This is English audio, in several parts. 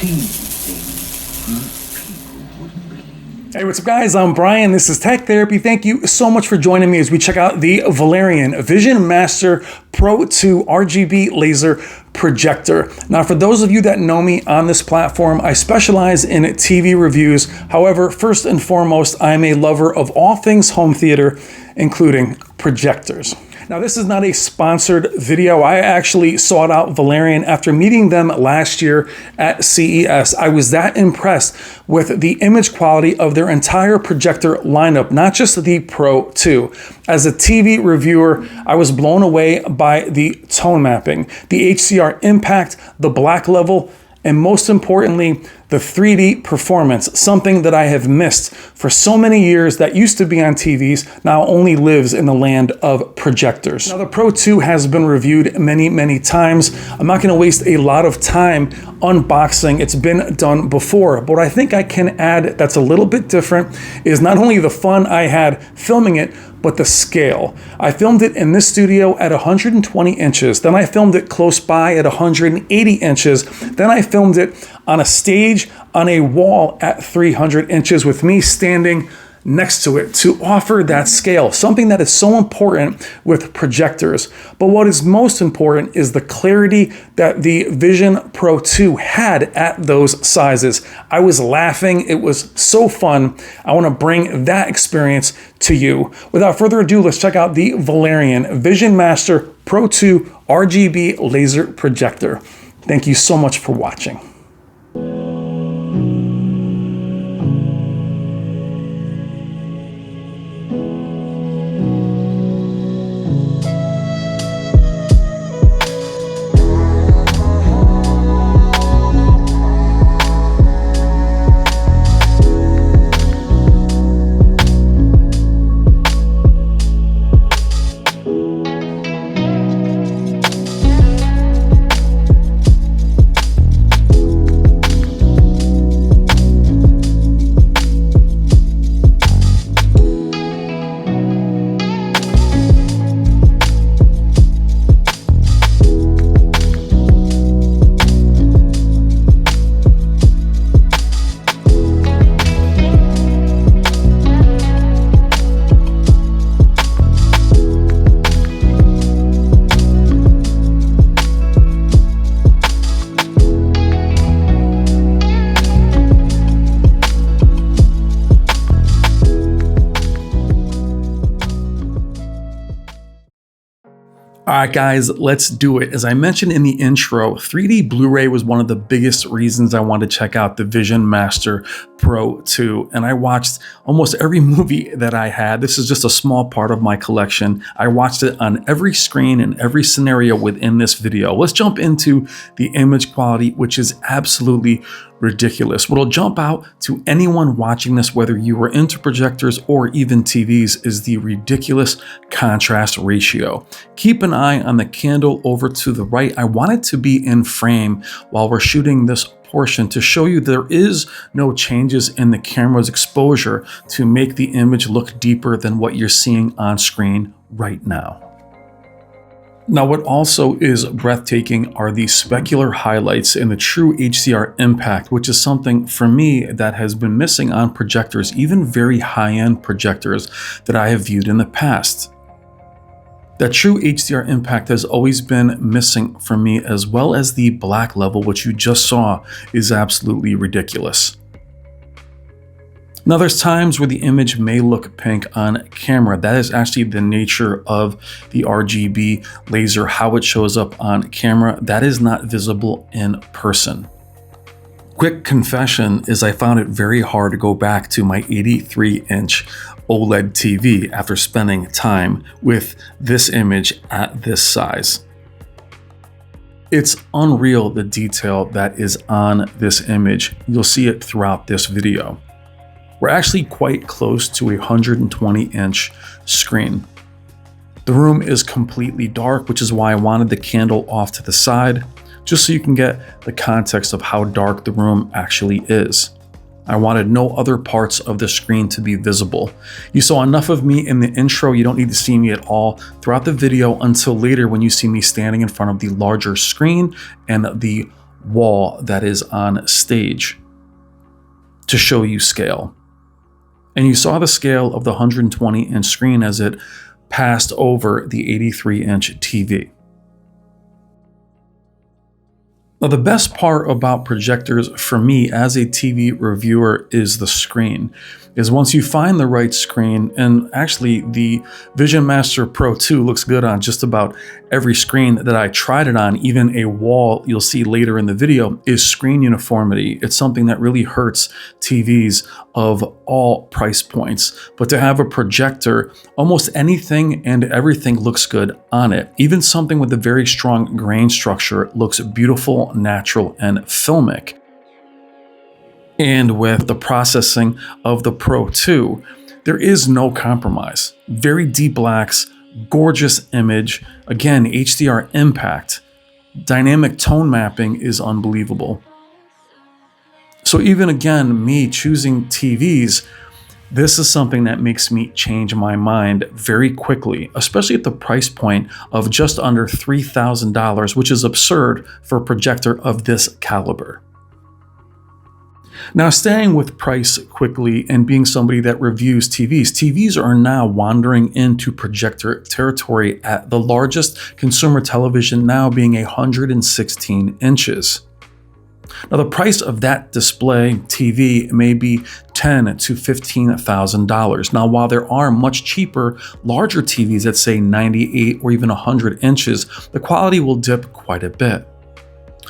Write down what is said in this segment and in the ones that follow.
seen things people wouldn't believe. Hey, what's up guys? I'm Brian. This is Tech Therapy. Thank you so much for joining me as we check out the Valerion VisionMaster Pro2 RGB laser projector. Now, for those of you that know me on this platform, I specialize in TV reviews. However, first and foremost, I'm a lover of all things home theater, including projectors. Now, this is not a sponsored video. I actually sought out Valerion after meeting them last year at CES. I was that impressed with the image quality of their entire projector lineup, not just the Pro 2. As a TV reviewer, I was blown away by the tone mapping, the HDR impact, the black level, and most importantly, the 3D performance, something that I have missed for so many years that used to be on TVs, now only lives in the land of projectors. Now, the Pro 2 has been reviewed many times. I'm not gonna waste a lot of time unboxing. It's been done before, but what I think I can add that's a little bit different is not only the fun I had filming it, but the scale. I filmed it in this studio at 120 inches. Then I filmed it close by at 180 inches. Then I filmed it on a stage on a wall at 300 inches with me standing next to it to offer that scale, something that is so important with projectors. But what is most important is the clarity that the Vision Pro 2 had at those sizes. I was laughing. It was so fun. I want to bring that experience to you. Without further ado, let's check out the Valerion VisionMaster Pro 2 RGB laser projector. Thank you so much for watching. All right, guys, let's do it. As I mentioned in the intro, 3D Blu-ray was one of the biggest reasons I wanted to check out the VisionMaster Pro 2. And I watched almost every movie that I had. This is just a small part of my collection. I watched it on every screen and every scenario within this video. Let's jump into the image quality, which is absolutely ridiculous. What'll jump out to anyone watching this, whether you were into projectors or even TVs, is the ridiculous contrast ratio. Keep an eye on the candle over to the right. I want it to be in frame while we're shooting this portion to show you there is no changes in the camera's exposure to make the image look deeper than what you're seeing on screen right now. Now, what also is breathtaking are the specular highlights and the true HDR impact, which is something for me that has been missing on projectors, even very high-end projectors that I have viewed in the past. That true HDR impact has always been missing for me, as well as the black level, which you just saw is absolutely ridiculous. Now, there's times where the image may look pink on camera. That is actually the nature of the RGB laser, how it shows up on camera. That is not visible in person. Quick confession is I found it very hard to go back to my 83-inch OLED TV after spending time with this image at this size. It's unreal the detail that is on this image. You'll see it throughout this video. We're actually quite close to a 120-inch screen. The room is completely dark, which is why I wanted the candle off to the side, just so you can get the context of how dark the room actually is. I wanted no other parts of the screen to be visible. You saw enough of me in the intro. You don't need to see me at all throughout the video until later when you see me standing in front of the larger screen and the wall that is on stage to show you scale. And you saw the scale of the 120-inch screen as it passed over the 83-inch TV. Now, the best part about projectors for me as a TV reviewer is the screen. Is once you find the right screen, and actually the VisionMaster Pro 2 looks good on just about every screen that I tried it on, even a wall you'll see later in the video, is screen uniformity. It's something that really hurts TVs of all price points. But to have a projector, almost anything and everything looks good on it. Even something with a very strong grain structure looks beautiful, natural, and filmic. And with the processing of the Pro 2, there is no compromise. Very deep blacks, gorgeous image, again, HDR impact, dynamic tone mapping is unbelievable. So even again, me choosing TVs, this is something that makes me change my mind very quickly, especially at the price point of just under $3,000, which is absurd for a projector of this caliber. Now, staying with price quickly and being somebody that reviews TVs are now wandering into projector territory at the largest consumer television now being 116 inches. Now, the price of that display TV may be $10,000 to $15,000. Now, while there are much cheaper, larger TVs that say 98 or even 100 inches, the quality will dip quite a bit.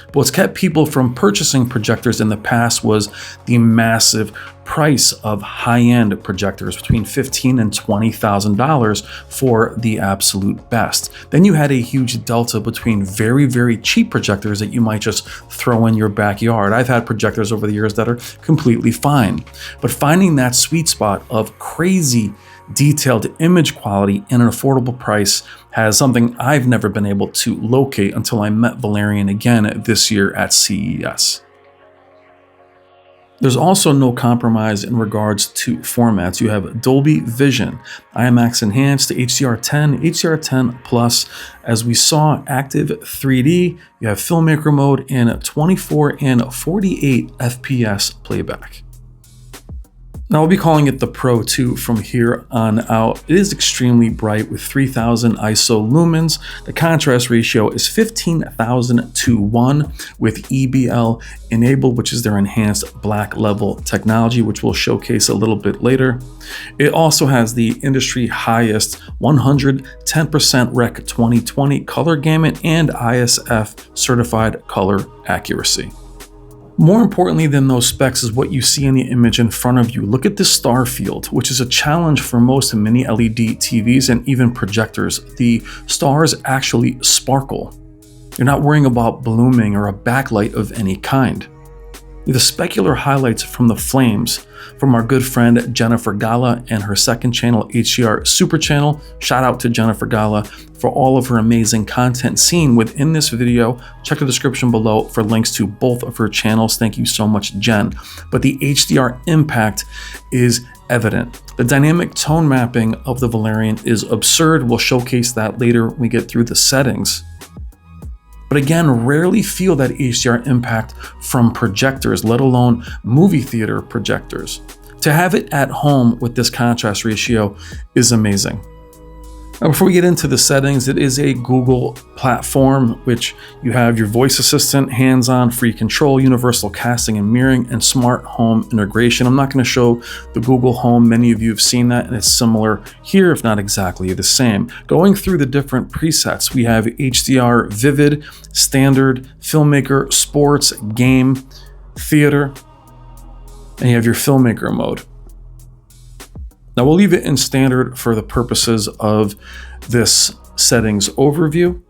But what's kept people from purchasing projectors in the past was the massive price of high-end projectors, between $15,000 and $20,000 for the absolute best. Then you had a huge delta between very, very cheap projectors that you might just throw in your backyard. I've had projectors over the years that are completely fine. But finding that sweet spot of crazy detailed image quality in an affordable price has something I've never been able to locate until I met Valerion again this year at CES. There's also no compromise in regards to formats. You have Dolby Vision, IMAX Enhanced, HDR10, HDR10 Plus. As we saw, active 3D, you have filmmaker mode in 24 and 48 FPS playback. Now, I'll be calling it the Pro 2 from here on out. It is extremely bright with 3000 ISO lumens. The contrast ratio is 15,000 to 1 with EBL enabled, which is their enhanced black level technology, which we'll showcase a little bit later. It also has the industry highest 110% Rec 2020 color gamut and ISF certified color accuracy. More importantly than those specs is what you see in the image in front of you. Look at this star field, which is a challenge for most mini LED TVs and even projectors. The stars actually sparkle. You're not worrying about blooming or a backlight of any kind. The specular highlights from the flames from our good friend Jennifer Gala and her second channel, HDR SUPER CHANNEL. Shout out to Jennifer Gala for all of her amazing content seen within this video. Check the description below for links to both of her channels. Thank you so much, Jen. But the HDR impact is evident. The dynamic tone mapping of the Valerion is absurd. We'll showcase that later when we get through the settings. But again, rarely feel that HDR impact from projectors, let alone movie theater projectors. To have it at home with this contrast ratio is amazing. Now, before we get into the settings, it is a Google platform, which you have your voice assistant, hands-on free control, universal casting and mirroring, and smart home integration. I'm not going to show the Google Home. Many of you have seen that, and it's similar here, if not exactly the same. Going through the different presets, we have HDR Vivid, Standard, Filmmaker, Sports, Game, Theater, and you have your Filmmaker mode. Now, we'll leave it in standard for the purposes of this settings overview.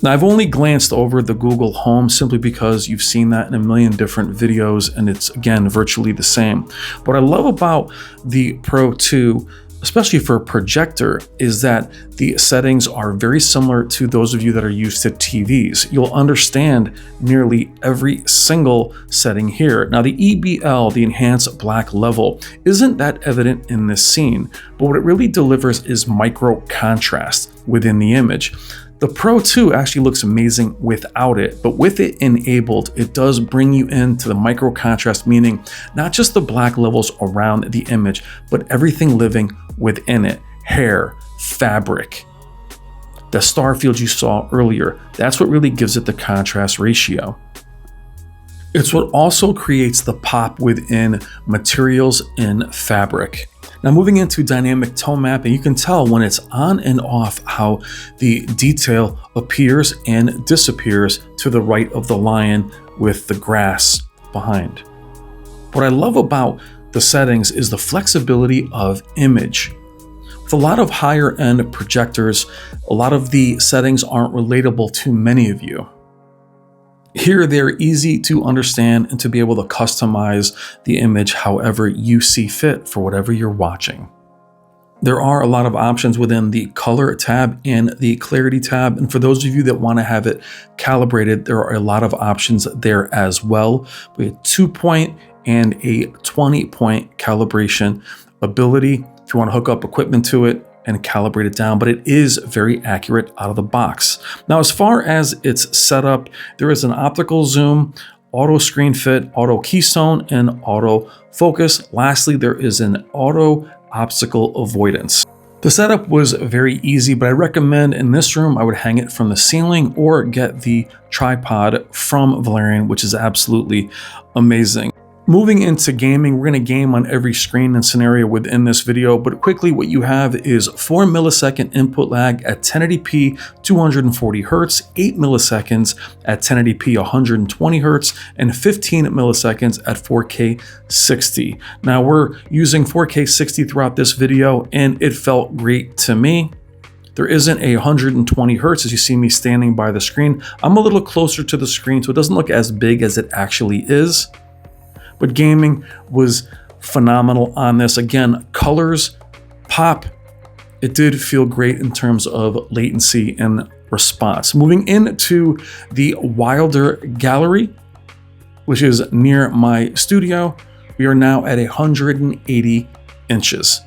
Now, I've only glanced over the Google Home simply because you've seen that in a million different videos, and it's, again, virtually the same. What I love about the Pro 2, especially for a projector, is that the settings are very similar to those of you that are used to TVs. You'll understand nearly every single setting here. Now, the EBL, the enhanced black level, isn't that evident in this scene, but what it really delivers is micro contrast within the image. The Pro 2 actually looks amazing without it, but with it enabled, it does bring you into the micro contrast, meaning not just the black levels around the image, but everything living within it. Hair, fabric, the star fields you saw earlier. That's what really gives it the contrast ratio. It's what also creates the pop within materials in fabric. Now moving into dynamic tone mapping, you can tell when it's on and off how the detail appears and disappears to the right of the lion with the grass behind. What I love about the settings is the flexibility of image. With a lot of higher end projectors, a lot of the settings aren't relatable to many of you. Here, they're easy to understand and to be able to customize the image however you see fit for whatever you're watching. There are a lot of options within the color tab and the clarity tab. And for those of you that want to have it calibrated, there are a lot of options there as well. We have 2-point and a 20-point calibration ability if you want to hook up equipment to it and calibrate it down, but it is very accurate out of the box. Now, as far as its setup, there is an optical zoom, auto screen fit, auto keystone, and auto focus. Lastly, there is an auto obstacle avoidance. The setup was very easy, but I recommend in this room, I would hang it from the ceiling or get the tripod from Valerion, which is absolutely amazing. Moving into gaming, we're going to game on every screen and scenario within this video, but quickly what you have is 4 millisecond input lag at 1080p 240 Hz, 8 milliseconds at 1080p 120 Hz, and 15 milliseconds at 4K 60. Now we're using 4K 60 throughout this video and it felt great to me. There isn't a 120 Hz as you see me standing by the screen. I'm a little closer to the screen so it doesn't look as big as it actually is. But gaming was phenomenal on this. Again, colors, pop, it did feel great in terms of latency and response. Moving into the Wilder Gallery, which is near my studio, we are now at 180 inches.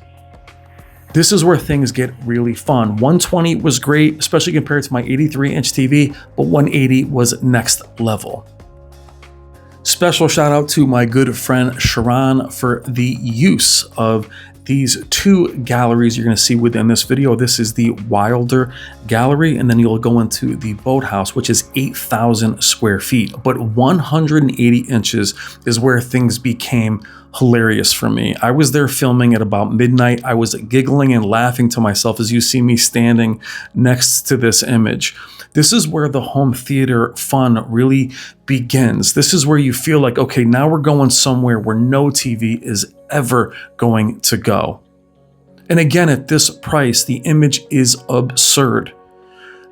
This is where things get really fun. 120 was great, especially compared to my 83-inch TV, but 180 was next level. Special shout out to my good friend Sharon for the use of these two galleries you're going to see within this video. This is the Wilder Gallery, and then you'll go into the Boathouse, which is 8,000 square feet. But 180 inches is where things became hilarious for me. I was there filming at about midnight. I was giggling and laughing to myself as you see me standing next to this image. This is where the home theater fun really begins. This is where you feel like, okay, now we're going somewhere where no TV is ever going to go. And again, at this price, the image is absurd.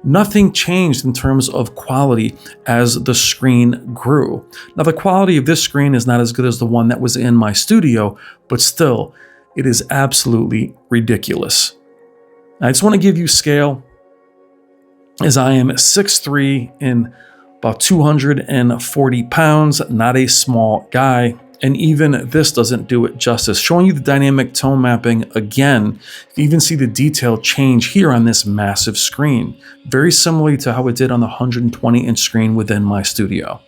Nothing changed in terms of quality as the screen grew. Now, the quality of this screen is not as good as the one that was in my studio, but still, it is absolutely ridiculous. I just want to give you scale, as I am 6'3" and about 240 pounds, not a small guy. And even this doesn't do it justice. Showing you the dynamic tone mapping again, you even see the detail change here on this massive screen. Very similarly to how it did on the 120-inch screen within my studio.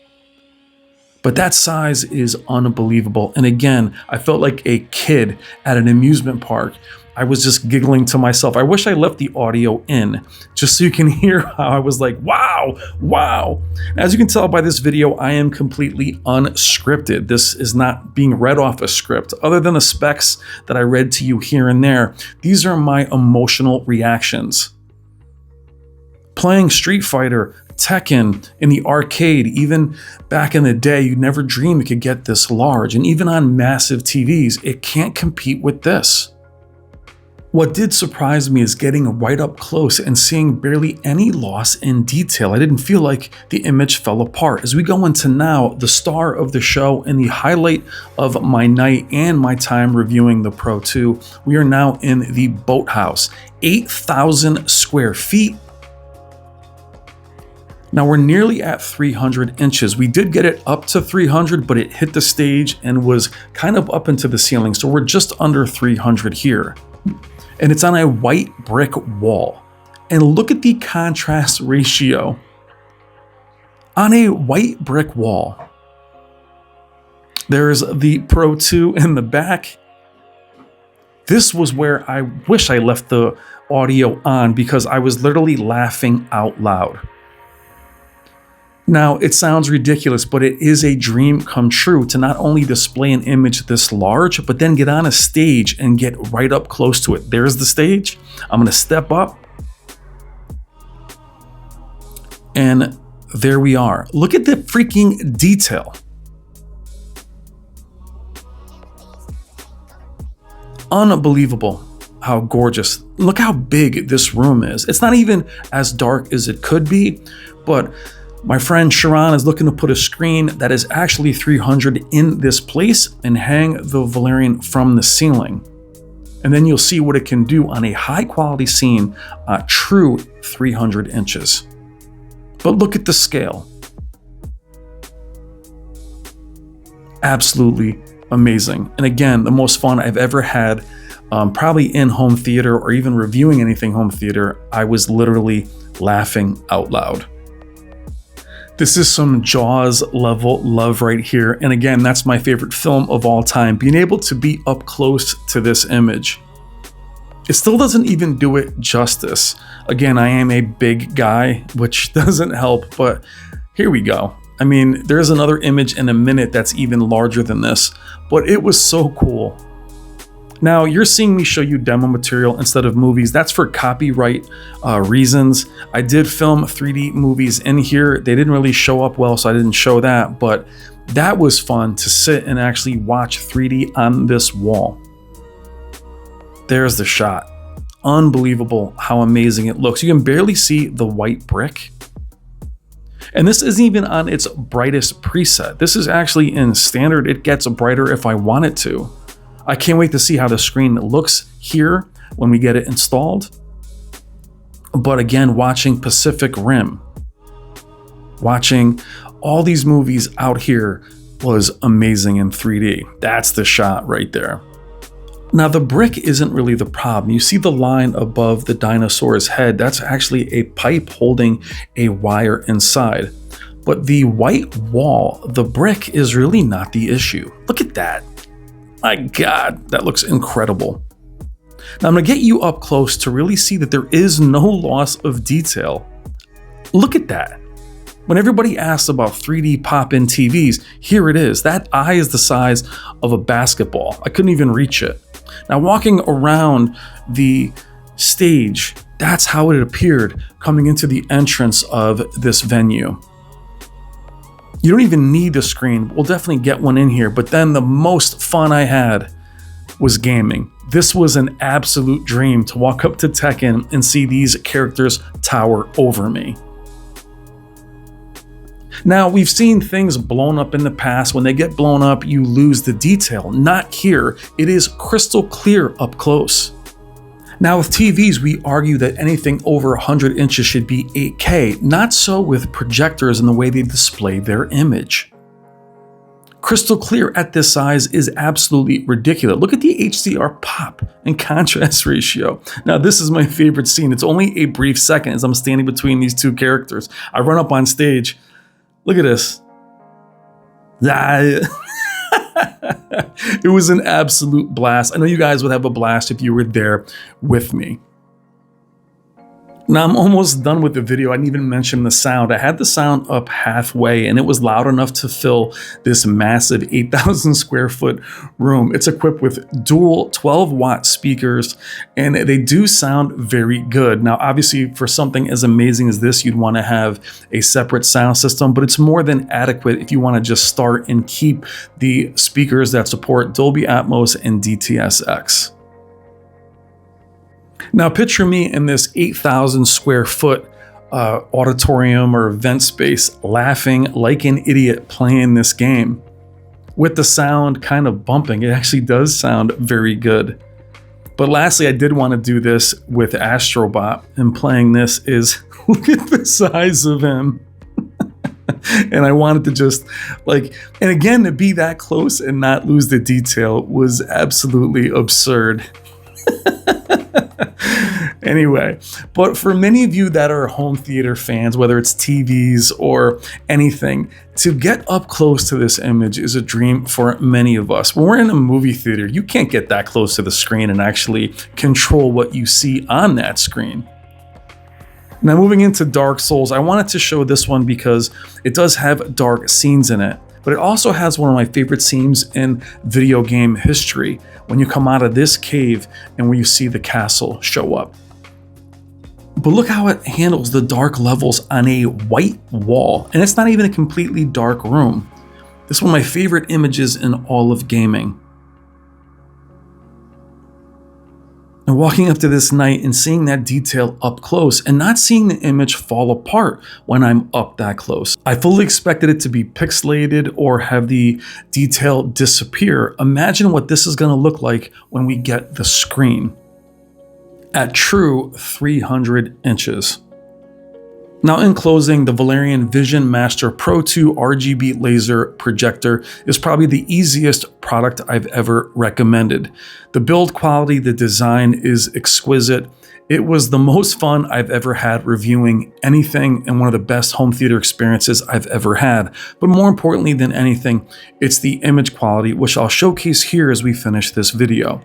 But that size is unbelievable. And again, I felt like a kid at an amusement park. I was just giggling to myself. I wish I left the audio in just so you can hear how I was like, wow, wow. As you can tell by this video, I am completely unscripted. This is not being read off a script. Other than the specs that I read to you here and there, these are my emotional reactions. Playing Street Fighter, Tekken in the arcade, even back in the day, you'd never dream it could get this large. And even on massive TVs, it can't compete with this. What did surprise me is getting right up close and seeing barely any loss in detail. I didn't feel like the image fell apart. As we go into now, the star of the show and the highlight of my night and my time reviewing the Pro 2, we are now in the Boathouse, 8,000 square feet. Now we're nearly at 300 inches. We did get it up to 300, but it hit the stage and was kind of up into the ceiling. So we're just under 300 here. And it's on a white brick wall. And look at the contrast ratio on a white brick wall. There's the Pro 2 in the back. This was where I wish I left the audio on because I was literally laughing out loud. Now, it sounds ridiculous, but it is a dream come true to not only display an image this large, but then get on a stage and get right up close to it. There's the stage. I'm going to step up. And there we are. Look at the freaking detail. Unbelievable how gorgeous. Look how big this room is. It's not even as dark as it could be, but my friend Sharon is looking to put a screen that is actually 300 in this place and hang the Valerion from the ceiling. And then you'll see what it can do on a high quality scene, true 300 inches. But look at the scale. Absolutely amazing. And again, the most fun I've ever had, probably in home theater or even reviewing anything home theater. I was literally laughing out loud. This is some Jaws level love right here. And again, that's my favorite film of all time. Being able to be up close to this image. It still doesn't even do it justice. Again, I am a big guy, which doesn't help, but here we go. I mean, there's another image in a minute that's even larger than this, but it was so cool. Now, you're seeing me show you demo material instead of movies. That's for copyright reasons. I did film 3D movies in here. They didn't really show up well, so I didn't show that, but that was fun to sit and actually watch 3D on this wall. There's the shot. Unbelievable how amazing it looks. You can barely see the white brick. And this isn't even on its brightest preset. This is actually in standard. It gets brighter if I want it to. I can't wait to see how the screen looks here when we get it installed. But again, watching Pacific Rim, watching all these movies out here was amazing in 3D. That's the shot right there. Now, the brick isn't really the problem. You see the line above the dinosaur's head. That's actually a pipe holding a wire inside. But the white wall, the brick, is really not the issue. Look at that. My God, that looks incredible. Now, I'm gonna get you up close to really see that there is no loss of detail. Look at that. When everybody asks about 3D pop-in TVs, here it is. That eye is the size of a basketball. I couldn't even reach it. Now, walking around the stage, that's how it appeared coming into the entrance of this venue. You don't even need a screen. We'll definitely get one in here, but then the most fun I had was gaming. This was an absolute dream to walk up to Tekken and see these characters tower over me. Now, we've seen things blown up in the past. When they get blown up, you lose the detail. Not here. It is crystal clear up close. Now, with TVs, we argue that anything over 100 inches should be 8K. Not so with projectors and the way they display their image. Crystal clear at this size is absolutely ridiculous. Look at the HDR pop and contrast ratio. Now, this is my favorite scene. It's only a brief second as I'm standing between these two characters. I run up on stage. Look at this. It was an absolute blast. I know you guys would have a blast if you were there with me. Now, I'm almost done with the video. I didn't even mention the sound. I had the sound up halfway and it was loud enough to fill this massive 8,000 square foot room. It's equipped with dual 12-watt speakers and they do sound very good. Now, obviously, for something as amazing as this, you'd want to have a separate sound system, but it's more than adequate if you want to just start and keep the speakers that support Dolby Atmos and DTS:X. Now, picture me in this 8,000 square foot auditorium or event space laughing like an idiot playing this game with the sound kind of bumping. It actually does sound very good. But lastly, I did want to do this with Astrobot, and playing this is, look at the size of him. And I wanted to just and again, to be that close and not lose the detail was absolutely absurd. Anyway, but for many of you that are home theater fans, whether it's TVs or anything, to get up close to this image is a dream for many of us. When we're in a movie theater, you can't get that close to the screen and actually control what you see on that screen. Now, moving into Dark Souls, I wanted to show this one because it does have dark scenes in it, but it also has one of my favorite scenes in video game history, when you come out of this cave and where you see the castle show up. But look how it handles the dark levels on a white wall, and it's not even a completely dark room. This is one of my favorite images in all of gaming. And walking up to this knight and seeing that detail up close and not seeing the image fall apart when I'm up that close. I fully expected it to be pixelated or have the detail disappear. Imagine what this is going to look like when we get the screen at true 300 inches. Now, in closing, the Valerion VisionMaster Pro2 RGB laser projector is probably the easiest product I've ever recommended. The build quality, the design is exquisite. It was the most fun I've ever had reviewing anything and one of the best home theater experiences I've ever had. But more importantly than anything, it's the image quality, which I'll showcase here as we finish this video.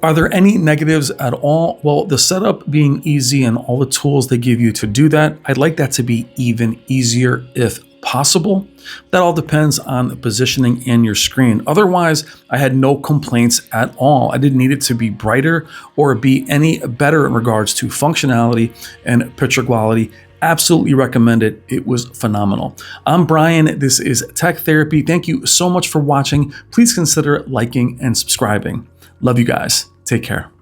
Are there any negatives at all? Well, the setup being easy and all the tools they give you to do that, I'd like that to be even easier if possible. That all depends on the positioning in your screen. Otherwise, I had no complaints at all. I didn't need it to be brighter or be any better in regards to functionality and picture quality. Absolutely recommend it. It was phenomenal. I'm Brian. This is Tech Therapy. Thank you so much for watching. Please consider liking and subscribing. Love you guys. Take care.